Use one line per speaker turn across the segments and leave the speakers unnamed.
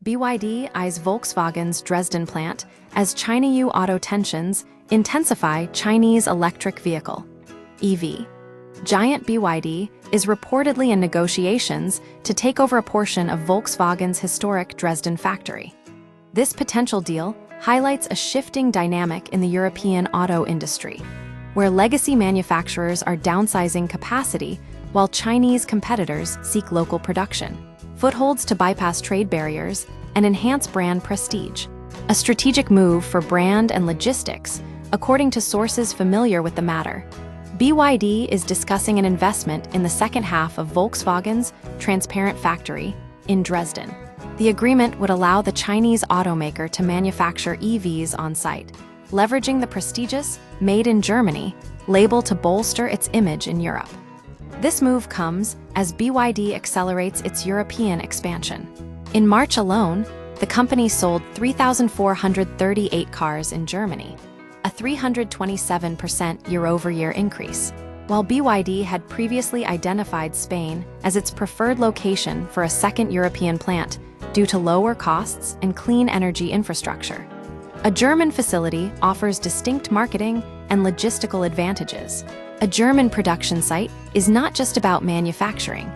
BYD eyes Volkswagen's Dresden plant as China-EU auto tensions intensify Chinese electric vehicle (EV). Giant BYD is reportedly in negotiations to take over a portion of Volkswagen's historic Dresden factory. This potential deal highlights a shifting dynamic in the European auto industry, where legacy manufacturers are downsizing capacity while Chinese competitors seek local production, footholds to bypass trade barriers, and enhance brand prestige. A strategic move for brand and logistics, according to sources familiar with the matter. BYD is discussing an investment in the second half of Volkswagen's transparent factory in Dresden. The agreement would allow the Chinese automaker to manufacture EVs on site, leveraging the prestigious Made in Germany label to bolster its image in Europe. This move comes as BYD accelerates its European expansion. In March alone, the company sold 3,438 cars in Germany, a 327% year-over-year increase, while BYD had previously identified Spain as its preferred location for a second European plant due to lower costs and clean energy infrastructure. A German facility offers distinct marketing and logistical advantages. A German production site is not just about manufacturing.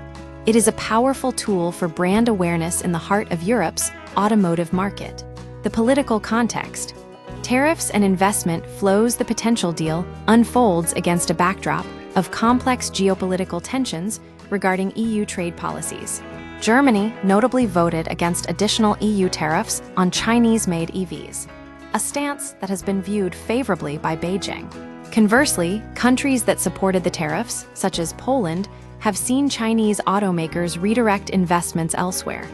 It is a powerful tool for brand awareness in the heart of Europe's automotive market. The political context. Tariffs and investment flows. The potential deal unfolds against a backdrop of complex geopolitical tensions regarding EU trade policies. Germany notably voted against additional EU tariffs on Chinese-made EVs, a stance that has been viewed favorably by Beijing. Conversely, countries that supported the tariffs, such as Poland, have seen Chinese automakers redirect investments elsewhere.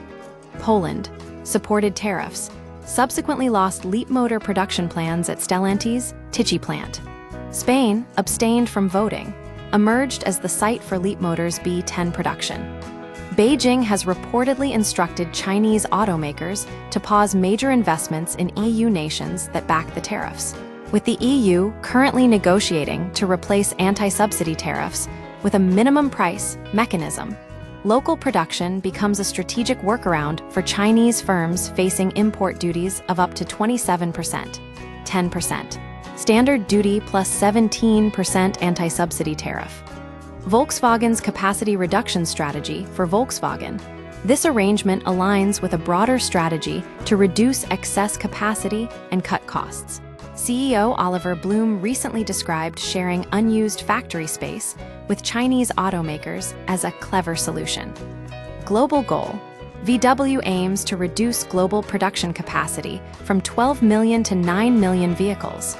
Poland supported tariffs, subsequently lost Leapmotor production plans at Stellantis' Tichy plant. Spain abstained from voting, emerged as the site for Leapmotor's B10 production. Beijing has reportedly instructed Chinese automakers to pause major investments in EU nations that back the tariffs, with the EU currently negotiating to replace anti-subsidy tariffs with a minimum price mechanism. Local production becomes a strategic workaround for Chinese firms facing import duties of up to 27%, 10%, standard duty plus 17% anti-subsidy tariff. Volkswagen's capacity reduction strategy for Volkswagen. This arrangement aligns with a broader strategy to reduce excess capacity and cut costs. CEO Oliver Blume recently described sharing unused factory space with Chinese automakers as a clever solution. Global goal. VW aims to reduce global production capacity from 12 million to 9 million vehicles.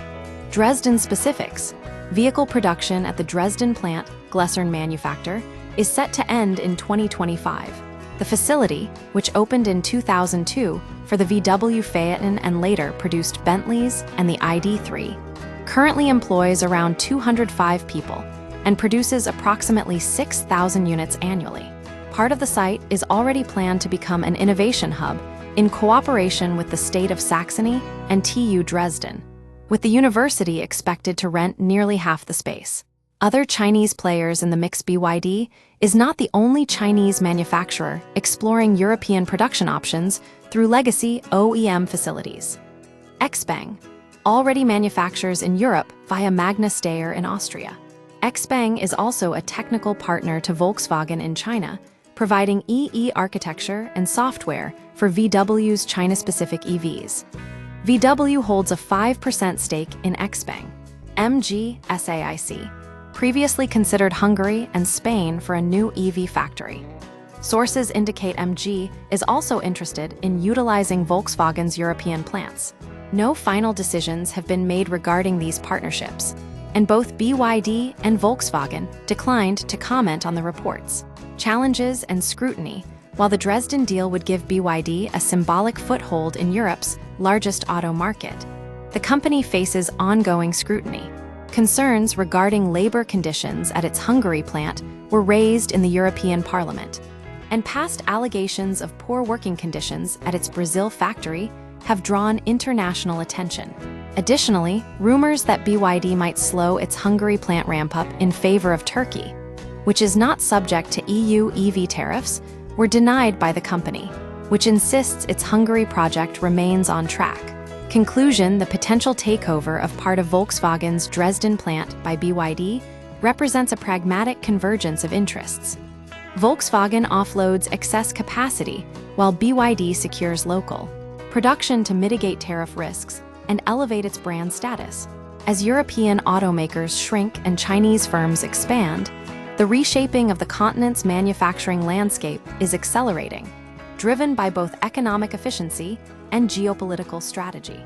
Dresden specifics. Vehicle production at the Dresden plant, Glessern manufacturer, is set to end in 2025. The facility, which opened in 2002 for the VW Phaeton and later produced Bentleys and the ID.3, currently employs around 205 people and produces approximately 6,000 units annually. Part of the site is already planned to become an innovation hub in cooperation with the state of Saxony and TU Dresden, with the university expected to rent nearly half the space. Other Chinese players in the mix. BYD is not the only Chinese manufacturer exploring European production options through legacy OEM facilities. XPeng already manufactures in Europe via Magna Steyr in Austria. XPeng is also a technical partner to Volkswagen in China, providing EE architecture and software for VW's China-specific EVs. VW holds a 5% stake in XPeng. MG SAIC previously considered Hungary and Spain for a new EV factory. Sources indicate MG is also interested in utilizing Volkswagen's European plants. No final decisions have been made regarding these partnerships, and both BYD and Volkswagen declined to comment on the reports. Challenges and scrutiny. While the Dresden deal would give BYD a symbolic foothold in Europe's largest auto market, the company faces ongoing scrutiny. Concerns regarding labor conditions at its Hungary plant were raised in the European Parliament, and past allegations of poor working conditions at its Brazil factory have drawn international attention. Additionally, rumors that BYD might slow its Hungary plant ramp-up in favor of Turkey, which is not subject to EU EV tariffs, were denied by the company. which insists its Hungary project remains on track. Conclusion: the potential takeover of part of Volkswagen's Dresden plant by BYD represents a pragmatic convergence of interests. Volkswagen offloads excess capacity, while BYD secures local production to mitigate tariff risks and elevate its brand status. As European automakers shrink and Chinese firms expand, the reshaping of the continent's manufacturing landscape is accelerating, driven by both economic efficiency and geopolitical strategy.